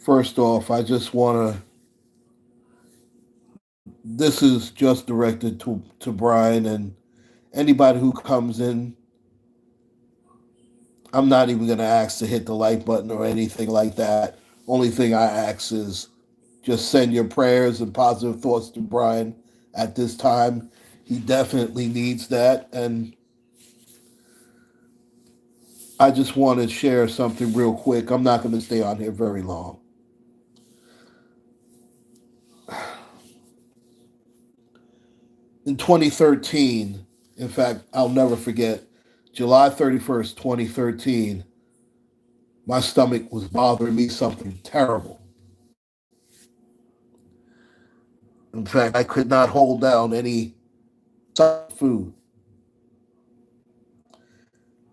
First off, I just want to. This is just directed to Brian and anybody who comes in. I'm not even going to ask to hit the like button or anything like that. Only thing I ask is just send your prayers and positive thoughts to Brian at this time. He definitely needs that. And I just want to share something real quick. I'm not going to stay on here very long. In 2013, in fact, I'll never forget, July 31st, 2013, my stomach was bothering me something terrible. In fact, I could not hold down any food.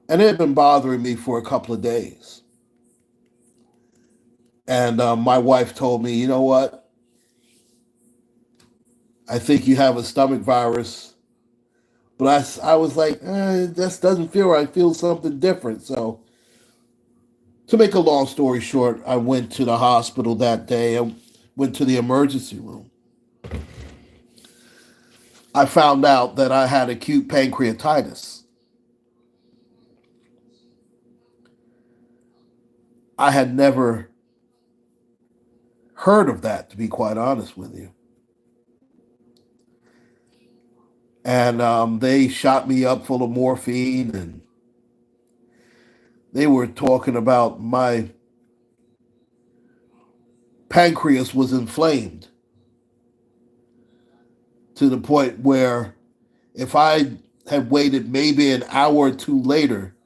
And it had been bothering me for a couple of days. And my wife told me, you know what? I think you have a stomach virus. But I was like, this doesn't feel right. I feel something different. So, to make a long story short, I went to the hospital that day. I went to the emergency room. I found out that I had acute pancreatitis. I had never heard of that, to be quite honest with you. And they shot me up full of morphine, and they were talking about my pancreas was inflamed to the point where if I had waited maybe an hour or two later,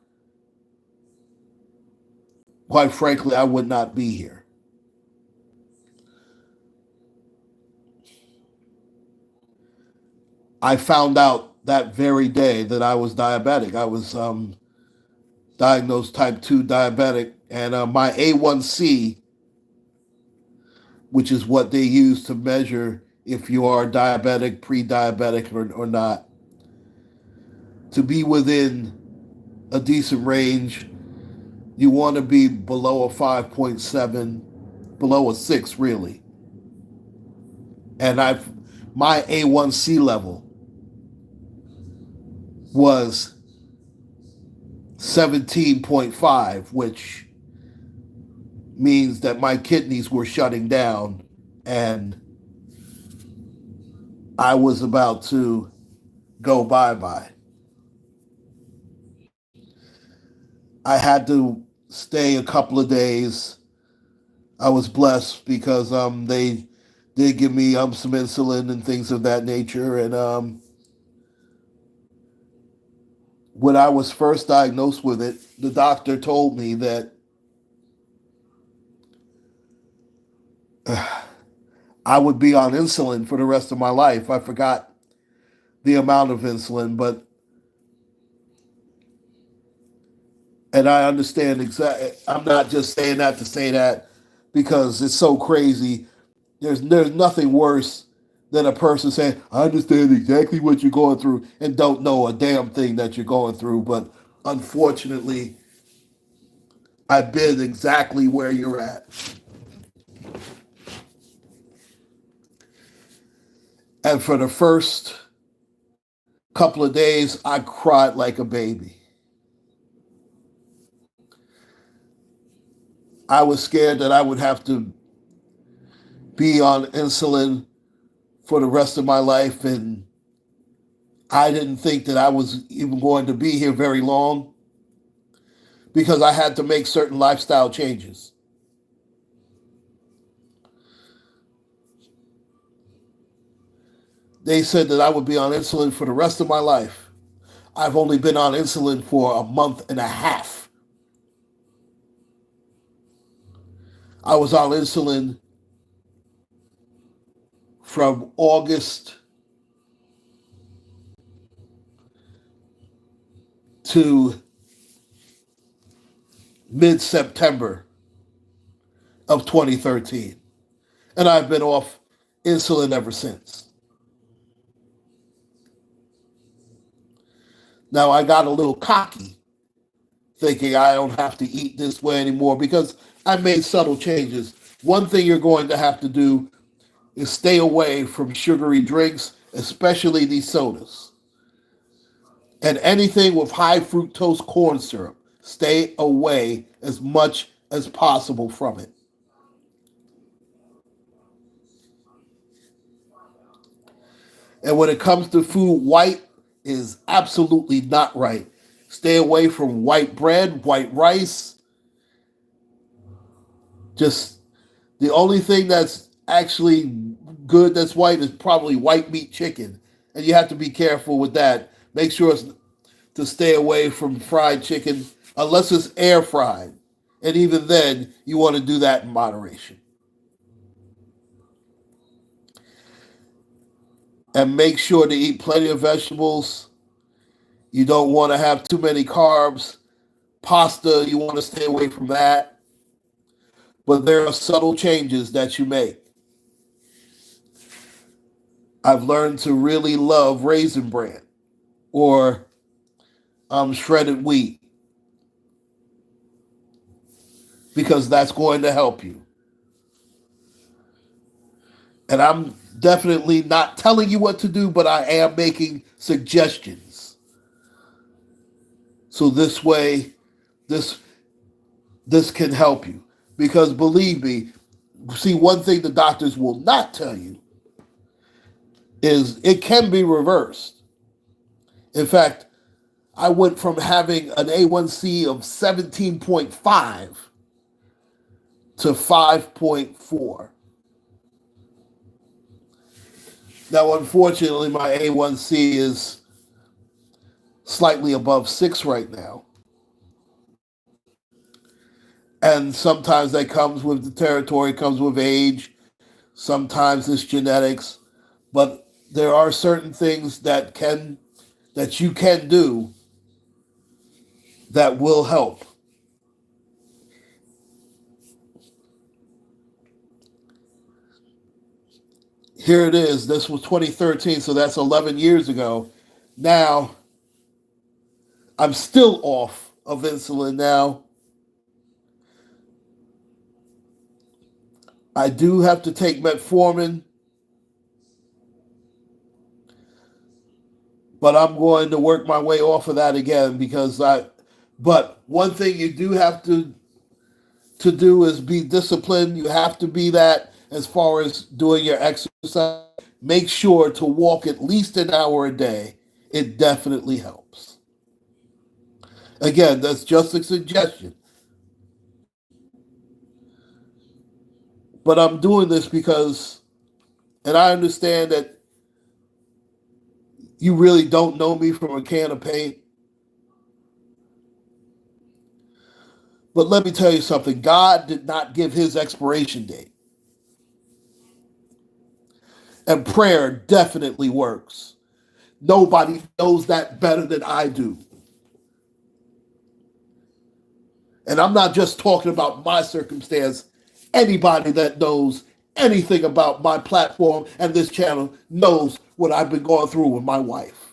quite frankly, I would not be here. I found out that very day that I was diabetic. I was diagnosed type 2 diabetic, and my A1C, which is what they use to measure if you are diabetic, pre diabetic, or not, to be within a decent range, you want to be below a 5.7, below a 6, really. And my A1C level was 17.5, which means that my kidneys were shutting down and I was about to go bye bye. I had to stay a couple of days. I was blessed because they did give me some insulin and things of that nature. And when I was first diagnosed with it, the doctor told me that I would be on insulin for the rest of my life. I forgot the amount of insulin, but and I understand exactly. I'm not just saying that to say that because it's so crazy. There's nothing worse than a person saying, "I understand exactly what you're going through," and don't know a damn thing that you're going through. But unfortunately, I've been exactly where you're at. And for the first couple of days, I cried like a baby. I was scared that I would have to be on insulin for the rest of my life, and I didn't think that I was even going to be here very long because I had to make certain lifestyle changes. They said that I would be on insulin for the rest of my life. I've only been on insulin for a month and a half. I was on insulin from August to mid September of 2013. And I've been off insulin ever since. Now, I got a little cocky thinking I don't have to eat this way anymore because I made subtle changes. One thing you're going to have to do is stay away from sugary drinks, especially these sodas, and anything with high fructose corn syrup. Stay away as much as possible from it. And when it comes to food, white is absolutely not right. Stay away from white bread, white rice. Just the only thing that's actually good that's white is probably white meat chicken. And you have to be careful with that. Make sure to stay away from fried chicken unless it's air fried. And even then, you want to do that in moderation. And make sure to eat plenty of vegetables. You don't want to have too many carbs. Pasta, you want to stay away from that. But there are subtle changes that you make. I've learned to really love raisin bran or shredded wheat because that's going to help you. And I'm definitely not telling you what to do, but I am making suggestions. So this way, this this can help you. Because believe me, see, one thing the doctors will not tell you is it can be reversed. In fact, I went from having an A1C of 17.5 to 5.4. Now, unfortunately, my A1C is slightly above 6 right now. And sometimes that comes with the territory, comes with age. Sometimes it's genetics. But there are certain things that you can do that will help. Here it is. This was 2013, so that's 11 years ago. Now, I'm still off of insulin now. I do have to take metformin, but I'm going to work my way off of that again but one thing you do have to do is be disciplined. You have to be that as far as doing your exercise. Make sure to walk at least an hour a day. It definitely helps. Again, that's just a suggestion. But I'm doing this because, and I understand that you really don't know me from a can of paint. But let me tell you something. God did not give his expiration date. And prayer definitely works. Nobody knows that better than I do. And I'm not just talking about my circumstance. Anybody that knows anything about my platform and this channel knows what I've been going through with my wife.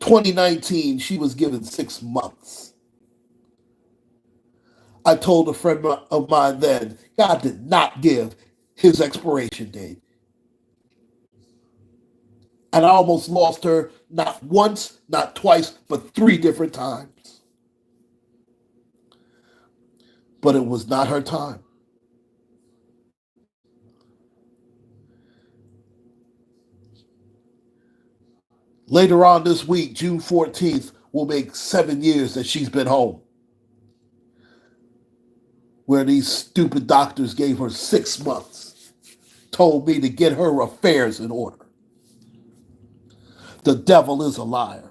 2019, she was given 6 months. I told a friend of mine then, God did not give his expiration date. And I almost lost her not once, not twice, but 3 different times. But it was not her time. Later on this week, June 14th, will make 7 years that she's been home. Where these stupid doctors gave her 6 months, told me to get her affairs in order. The devil is a liar.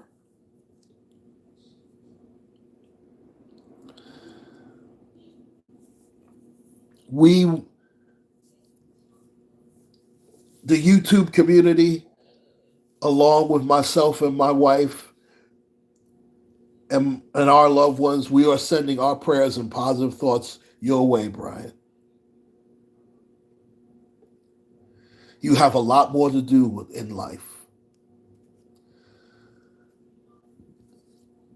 We, the YouTube community, along with myself and my wife and our loved ones, we are sending our prayers and positive thoughts your way, Brian. You have a lot more to do in life.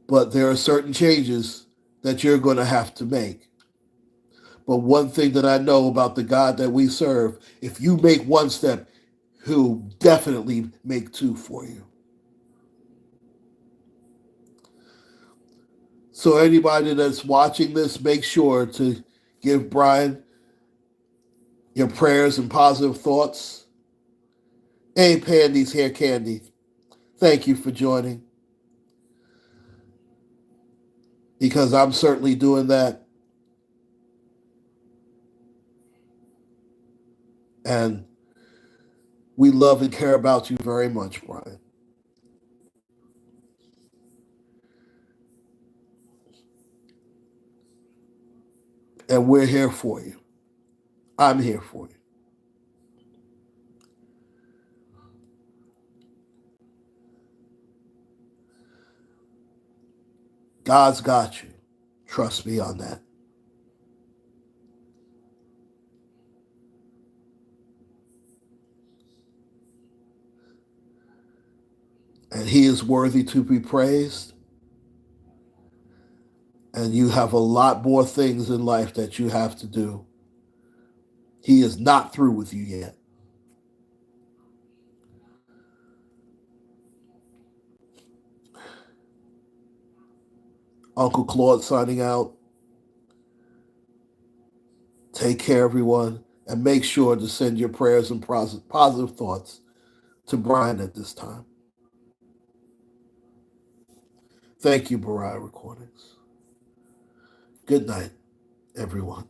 But there are certain changes that you're going to have to make. But one thing that I know about the God that we serve, if you make one step, he'll definitely make two for you. So anybody that's watching this, make sure to give Brian your prayers and positive thoughts. Hey, Pandy's Hair Candy, thank you for joining, because I'm certainly doing that. And we love and care about you very much, Brian. And we're here for you. I'm here for you. God's got you. Trust me on that. And he is worthy to be praised. And you have a lot more things in life that you have to do. He is not through with you yet. Uncle Claude signing out. Take care, everyone, and make sure to send your prayers and positive thoughts to Brian at this time. Thank you, Mariah Recordings. Good night, everyone.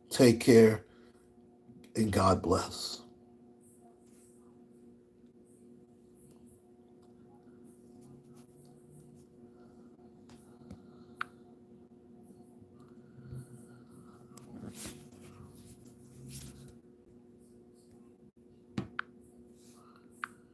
Take care, and God bless.